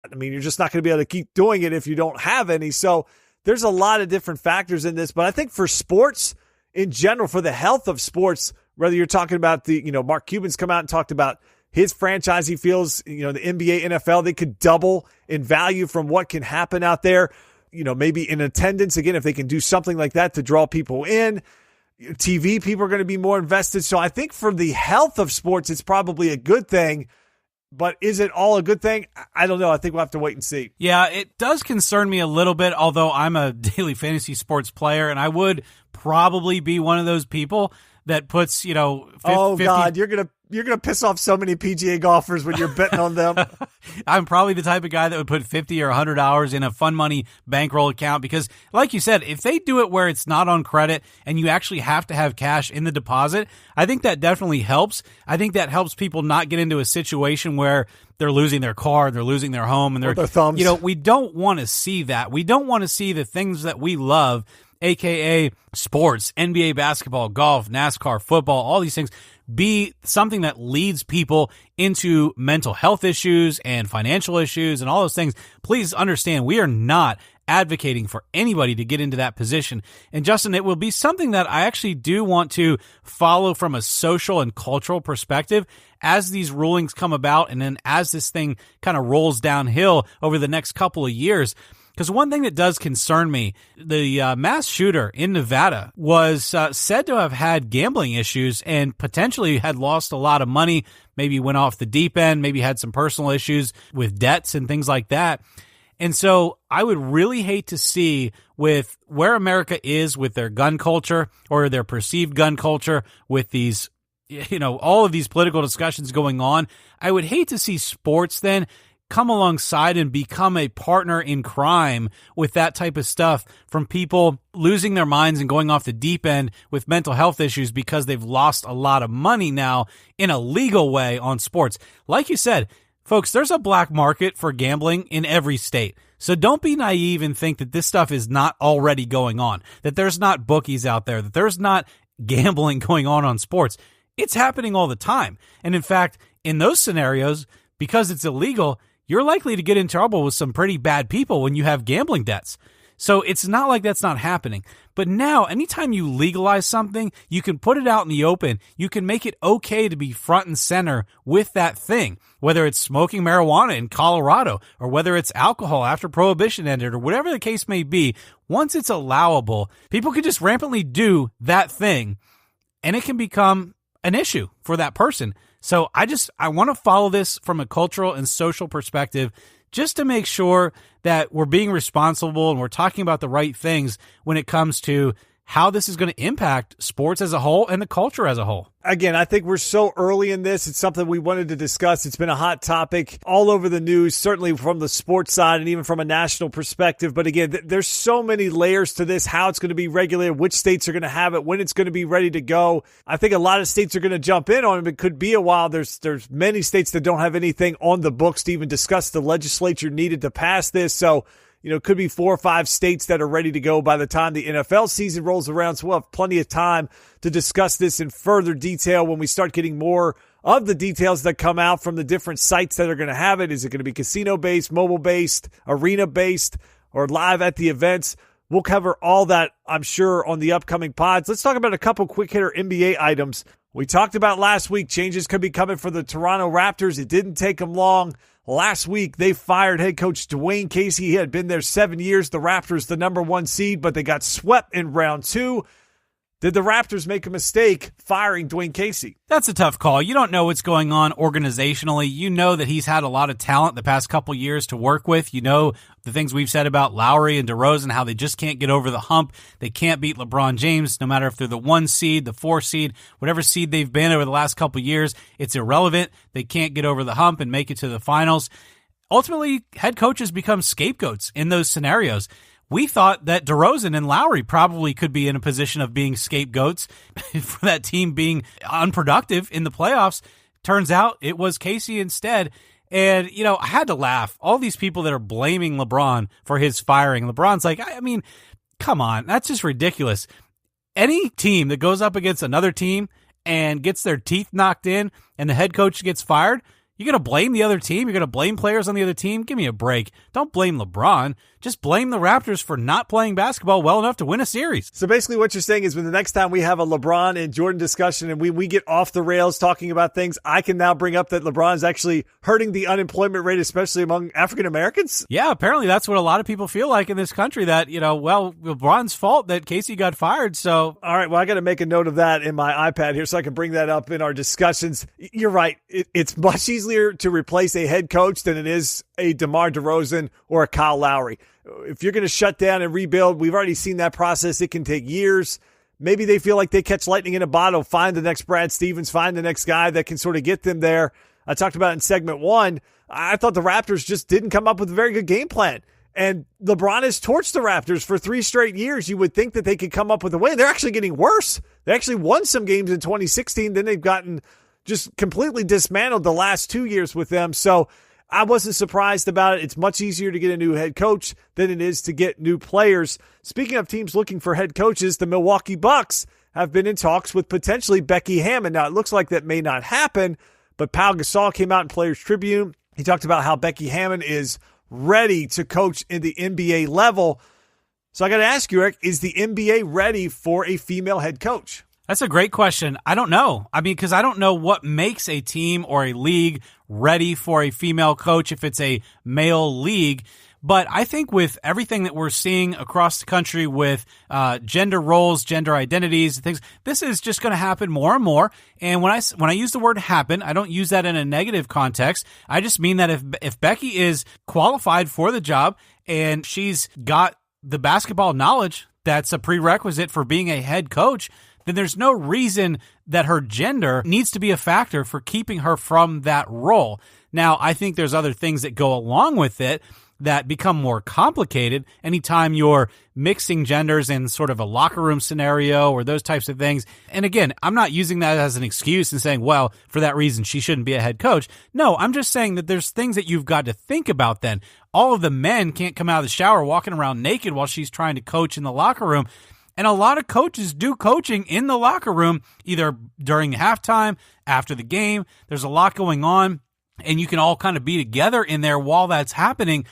I mean, you're just not going to be able to keep doing it if you don't have any. So there's a lot of different factors in this. But I think for sports in general, for the health of sports, whether you're talking about Mark Cuban's come out and talked about his franchise, he feels, the NBA, NFL, they could double in value from what can happen out there. Maybe in attendance, again, if they can do something like that to draw people in. TV, people are going to be more invested. So I think for the health of sports, it's probably a good thing. But is it all a good thing? I don't know. I think we'll have to wait and see. Yeah, it does concern me a little bit, although I'm a daily fantasy sports player, and I would probably be one of those people that puts, 50, God, you're gonna piss off so many PGA golfers when you're betting on them. I'm probably the type of guy that would put $50 or $100 in a fun money bankroll account because, like you said, if they do it where it's not on credit and you actually have to have cash in the deposit, I think that definitely helps. I think that helps people not get into a situation where they're losing their car, they're losing their home, and their thumbs. We don't want to see that. We don't want to see the things that we love, aka sports, NBA basketball, golf, NASCAR, football, all these things, be something that leads people into mental health issues and financial issues and all those things. Please understand, we are not advocating for anybody to get into that position. And Justin, it will be something that I actually do want to follow from a social and cultural perspective as these rulings come about and then as this thing kind of rolls downhill over the next couple of years. Because one thing that does concern me, the mass shooter in Nevada was said to have had gambling issues and potentially had lost a lot of money, maybe went off the deep end, maybe had some personal issues with debts and things like that. And so I would really hate to see with where America is with their gun culture or their perceived gun culture with these, all of these political discussions going on. I would hate to see sports then come alongside and become a partner in crime with that type of stuff from people losing their minds and going off the deep end with mental health issues because they've lost a lot of money now in a legal way on sports. Like you said, folks, there's a black market for gambling in every state. So don't be naive and think that this stuff is not already going on, that there's not bookies out there, that there's not gambling going on sports. It's happening all the time. And in fact, in those scenarios, because it's illegal, you're likely to get in trouble with some pretty bad people when you have gambling debts. So it's not like that's not happening. But now, anytime you legalize something, you can put it out in the open. You can make it okay to be front and center with that thing, whether it's smoking marijuana in Colorado or whether it's alcohol after prohibition ended or whatever the case may be. Once it's allowable, people can just rampantly do that thing and it can become an issue for that person. So I want to follow this from a cultural and social perspective just to make sure that we're being responsible and we're talking about the right things when it comes to how this is going to impact sports as a whole and the culture as a whole. Again, I think we're so early in this. It's something we wanted to discuss. It's been a hot topic all over the news, certainly from the sports side and even from a national perspective. But again, there's so many layers to this, how it's going to be regulated, which states are going to have it, when it's going to be ready to go. I think a lot of states are going to jump in on it. It could be a while. There's many states that don't have anything on the books to even discuss the legislature needed to pass this. So, it could be 4 or 5 states that are ready to go by the time the NFL season rolls around. So we'll have plenty of time to discuss this in further detail when we start getting more of the details that come out from the different sites that are going to have it. Is it going to be casino-based, mobile-based, arena-based, or live at the events? We'll cover all that, I'm sure, on the upcoming pods. Let's talk about a couple quick-hitter NBA items. We talked about last week, changes could be coming for the Toronto Raptors. It didn't take them long. Last week, they fired head coach Dwayne Casey. He had been there 7 years. The Raptors, the number 1 seed, but they got swept in round 2. Did the Raptors make a mistake firing Dwayne Casey? That's a tough call. You don't know what's going on organizationally. You know that he's had a lot of talent the past couple years to work with. You know the things we've said about Lowry and DeRozan, how they just can't get over the hump. They can't beat LeBron James, no matter if they're the 1 seed, the 4 seed, whatever seed they've been over the last couple years. It's irrelevant. They can't get over the hump and make it to the finals. Ultimately, head coaches become scapegoats in those scenarios. We thought that DeRozan and Lowry probably could be in a position of being scapegoats for that team being unproductive in the playoffs. Turns out it was Casey instead. And, I had to laugh. All these people that are blaming LeBron for his firing. LeBron's like, I mean, come on. That's just ridiculous. Any team that goes up against another team and gets their teeth knocked in and the head coach gets fired, You going to blame the other team? You're going to blame players on the other team? Give me a break. Don't blame LeBron. Just blame the Raptors for not playing basketball well enough to win a series. So basically what you're saying is when the next time we have a LeBron and Jordan discussion and we get off the rails talking about things, I can now bring up that LeBron is actually hurting the unemployment rate, especially among African Americans? Yeah, apparently that's what a lot of people feel like in this country, that, LeBron's fault that Casey got fired. So, all right, well, I got to make a note of that in my iPad here so I can bring that up in our discussions. You're right. It's much easier to replace a head coach than it is a DeMar DeRozan or a Kyle Lowry. If you're going to shut down and rebuild, we've already seen that process. It can take years. Maybe they feel like they catch lightning in a bottle, find the next Brad Stevens, find the next guy that can sort of get them there. I talked about in segment one, I thought the Raptors just didn't come up with a very good game plan. And LeBron has torched the Raptors for 3 straight years. You would think that they could come up with a win. They're actually getting worse. They actually won some games in 2016. Then they've gotten just completely dismantled the last 2 years with them. So I wasn't surprised about it. It's much easier to get a new head coach than it is to get new players. Speaking of teams looking for head coaches, the Milwaukee Bucks have been in talks with potentially Becky Hammon. Now, it looks like that may not happen, but Pau Gasol came out in Players Tribune. He talked about how Becky Hammon is ready to coach in the NBA level. So I got to ask you, Eric, is the NBA ready for a female head coach? That's a great question. I don't know. Because I don't know what makes a team or a league ready for a female coach if it's a male league. But I think with everything that we're seeing across the country with gender roles, gender identities, things, this is just going to happen more and more. And when I use the word happen, I don't use that in a negative context. I just mean that if Becky is qualified for the job and she's got the basketball knowledge that's a prerequisite for being a head coach, then there's no reason that her gender needs to be a factor for keeping her from that role. Now, I think there's other things that go along with it that become more complicated anytime you're mixing genders in sort of a locker room scenario or those types of things. And again, I'm not using that as an excuse and saying, well, for that reason, she shouldn't be a head coach. No, I'm just saying that there's things that you've got to think about then. All of the men can't come out of the shower walking around naked while she's trying to coach in the locker room. And a lot of coaches do coaching in the locker room, either during halftime, after the game. There's a lot going on, and you can all kind of be together in there while that's happening.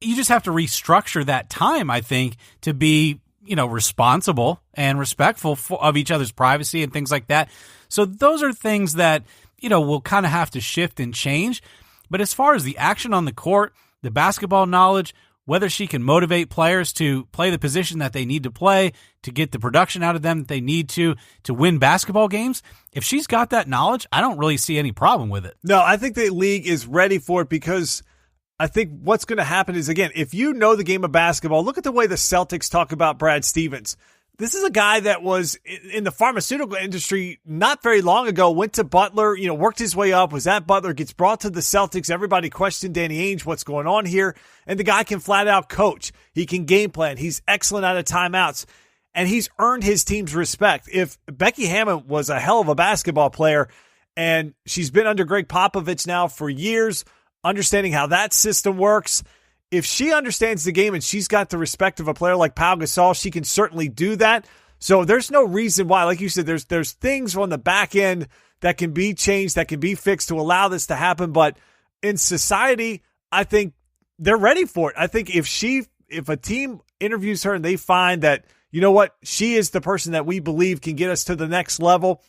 You just have to restructure that time, I think, to be, responsible and respectful of each other's privacy and things like that. So those are things that, we'll kind of have to shift and change. But as far as the action on the court, the basketball knowledge, whether she can motivate players to play the position that they need to play, to get the production out of them that they need to win basketball games, if she's got that knowledge, I don't really see any problem with it. No, I think the league is ready for it because I think what's going to happen is, again, if you know the game of basketball, look at the way the Celtics talk about Brad Stevens. This is a guy that was in the pharmaceutical industry not very long ago, went to Butler, worked his way up, was at Butler, gets brought to the Celtics. Everybody questioned Danny Ainge, what's going on here? And the guy can flat out coach. He can game plan. He's excellent out of timeouts. And he's earned his team's respect. If Becky Hammon was a hell of a basketball player, and she's been under Greg Popovich now for years, understanding how that system works, if she understands the game and she's got the respect of a player like Pau Gasol, she can certainly do that. So there's no reason why, like you said, there's things on the back end that can be changed, that can be fixed to allow this to happen. But in society, I think they're ready for it. I think if a team interviews her and they find that, she is the person that we believe can get us to the next level,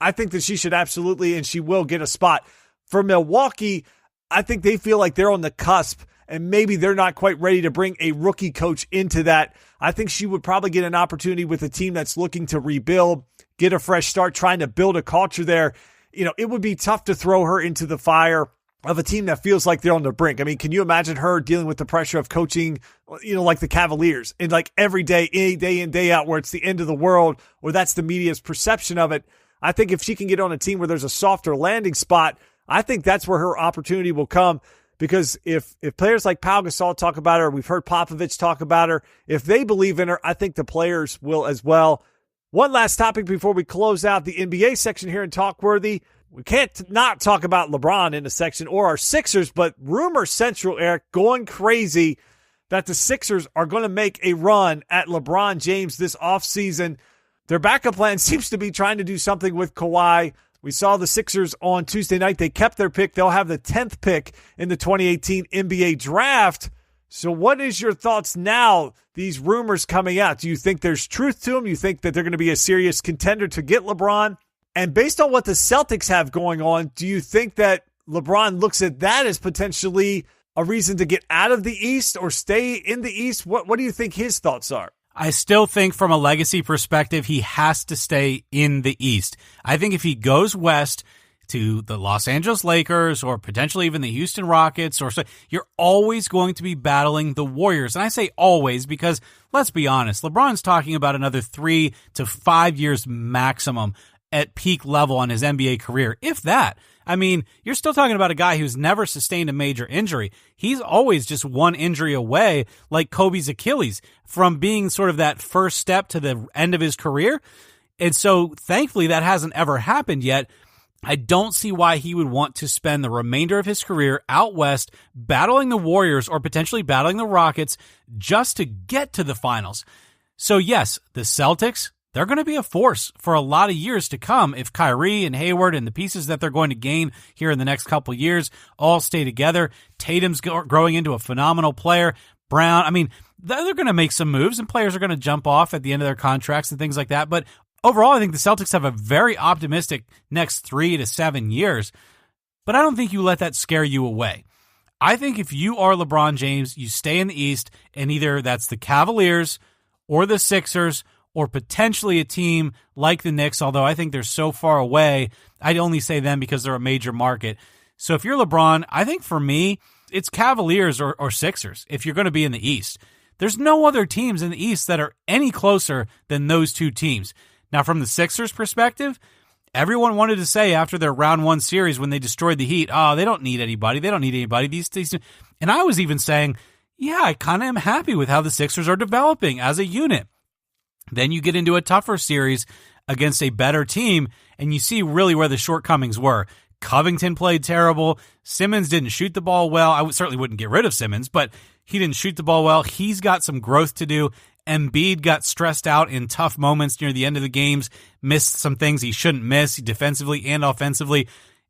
I think that she should absolutely, and she will, get a spot. For Milwaukee, I think they feel like they're on the cusp, and maybe they're not quite ready to bring a rookie coach into that. I think she would probably get an opportunity with a team that's looking to rebuild, get a fresh start, trying to build a culture there. It would be tough to throw her into the fire of a team that feels like they're on the brink. I mean, can you imagine her dealing with the pressure of coaching, like the Cavaliers, and like every day, day in, day out, where it's the end of the world, or that's the media's perception of it? I think if she can get on a team where there's a softer landing spot, I think that's where her opportunity will come. Because if players like Pau Gasol talk about her, we've heard Popovich talk about her, if they believe in her, I think the players will as well. One last topic before we close out the NBA section here in Talkworthy. We can't not talk about LeBron in a section or our Sixers, but rumor central, Eric, going crazy that the Sixers are going to make a run at LeBron James this offseason. Their backup plan seems to be trying to do something with Kawhi. We saw the Sixers on Tuesday night. They kept their pick. They'll have the 10th pick in the 2018 NBA draft. So what is your thoughts now, these rumors coming out? Do you think there's truth to them? You think that they're going to be a serious contender to get LeBron? And based on what the Celtics have going on, do you think that LeBron looks at that as potentially a reason to get out of the East or stay in the East? What do you think his thoughts are? I still think from a legacy perspective, he has to stay in the East. I think if he goes west to the Los Angeles Lakers or potentially even the Houston Rockets, you're always going to be battling the Warriors. And I say always because, let's be honest, LeBron's talking about another 3 to 5 years maximum at peak level on his NBA career, if that. I mean, you're still talking about a guy who's never sustained a major injury. He's always just one injury away, like Kobe's Achilles, from being sort of that first step to the end of his career. And so, thankfully, that hasn't ever happened yet. I don't see why he would want to spend the remainder of his career out west battling the Warriors or potentially battling the Rockets just to get to the finals. So, yes, the Celtics, they're going to be a force for a lot of years to come if Kyrie and Hayward and the pieces that they're going to gain here in the next couple of years all stay together. Tatum's growing into a phenomenal player. Brown, I mean, they're going to make some moves and players are going to jump off at the end of their contracts and things like that. But overall, I think the Celtics have a very optimistic next 3 to 7 years. But I don't think you let that scare you away. I think if you are LeBron James, you stay in the East, and either that's the Cavaliers or the Sixers or potentially a team like the Knicks, although I think they're so far away. I'd only say them because they're a major market. So if you're LeBron, I think for me, it's Cavaliers or Sixers if you're going to be in the East. There's no other teams in the East that are any closer than those two teams. Now, from the Sixers' perspective, everyone wanted to say after their round 1 series when they destroyed the Heat, oh, they don't need anybody. They don't need anybody. These, and I was even saying, yeah, I kind of am happy with how the Sixers are developing as a unit. Then you get into a tougher series against a better team, and you see really where the shortcomings were. Covington played terrible. Simmons didn't shoot the ball well. I certainly wouldn't get rid of Simmons, but he didn't shoot the ball well. He's got some growth to do. Embiid got stressed out in tough moments near the end of the games, missed some things he shouldn't miss defensively and offensively,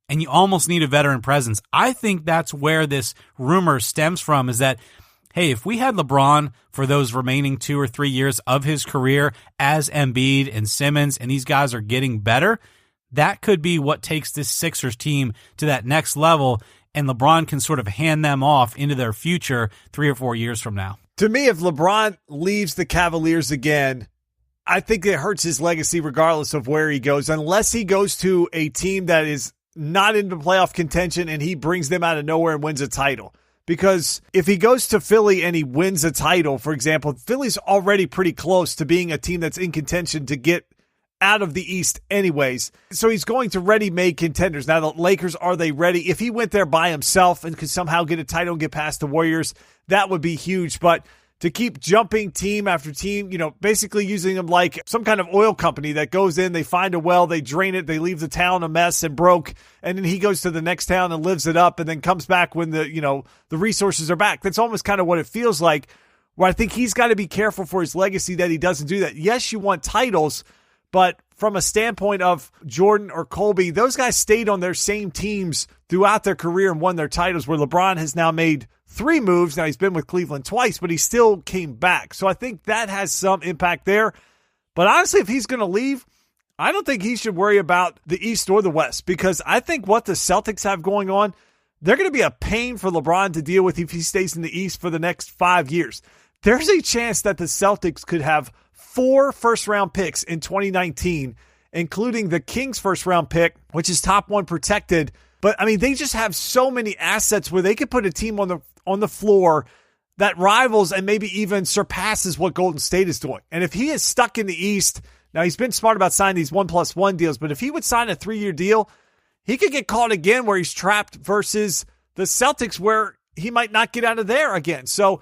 and you almost need a veteran presence. I think that's where this rumor stems from, is that, hey, if we had LeBron for those remaining 2 or 3 years of his career as Embiid and Simmons, and these guys are getting better, that could be what takes this Sixers team to that next level, and LeBron can sort of hand them off into their future 3 or 4 years from now. To me, if LeBron leaves the Cavaliers again, I think it hurts his legacy regardless of where he goes, unless he goes to a team that is not into playoff contention and he brings them out of nowhere and wins a title. Because if he goes to Philly and he wins a title, for example, Philly's already pretty close to being a team that's in contention to get out of the East anyways. So he's going to ready-made contenders. Now, the Lakers, are they ready? If he went there by himself and could somehow get a title and get past the Warriors, that would be huge. But to keep jumping team after team, basically using them like some kind of oil company that goes in, they find a well, they drain it, they leave the town a mess and broke, and then he goes to the next town and lives it up and then comes back when the resources are back. That's almost kind of what it feels like, where I think he's got to be careful for his legacy that he doesn't do that. Yes, you want titles, but from a standpoint of Jordan or Kobe, those guys stayed on their same teams throughout their career and won their titles, where LeBron has now made 3 moves. Now, he's been with Cleveland twice, but he still came back. So I think that has some impact there. But honestly, if he's going to leave, I don't think he should worry about the East or the West, because I think what the Celtics have going on, they're going to be a pain for LeBron to deal with if he stays in the East for the next 5 years. There's a chance that the Celtics could have 4 first-round picks in 2019, including the Kings' first-round pick, which is top 1 protected. But, I mean, they just have so many assets where they could put a team on the floor that rivals and maybe even surpasses what Golden State is doing. And if he is stuck in the East, now he's been smart about signing these 1+1 deals, but if he would sign a 3-year deal, he could get caught again where he's trapped versus the Celtics where he might not get out of there again. So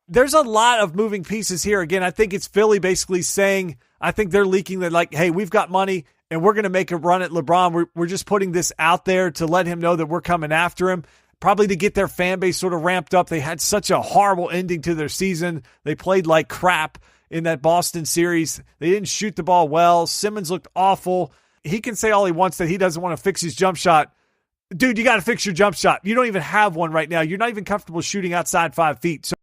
there's a lot of moving pieces here. Again, I think it's Philly basically saying, I think they're leaking that, like, hey, we've got money and we're going to make a run at LeBron. We're just putting this out there to let him know that we're coming after him, probably to get their fan base sort of ramped up. They had such a horrible ending to their season. They played like crap in that Boston series. They didn't shoot the ball well. Simmons looked awful. He can say all he wants that he doesn't want to fix his jump shot. Dude, you got to fix your jump shot. You don't even have one right now. You're not even comfortable shooting outside 5 feet. So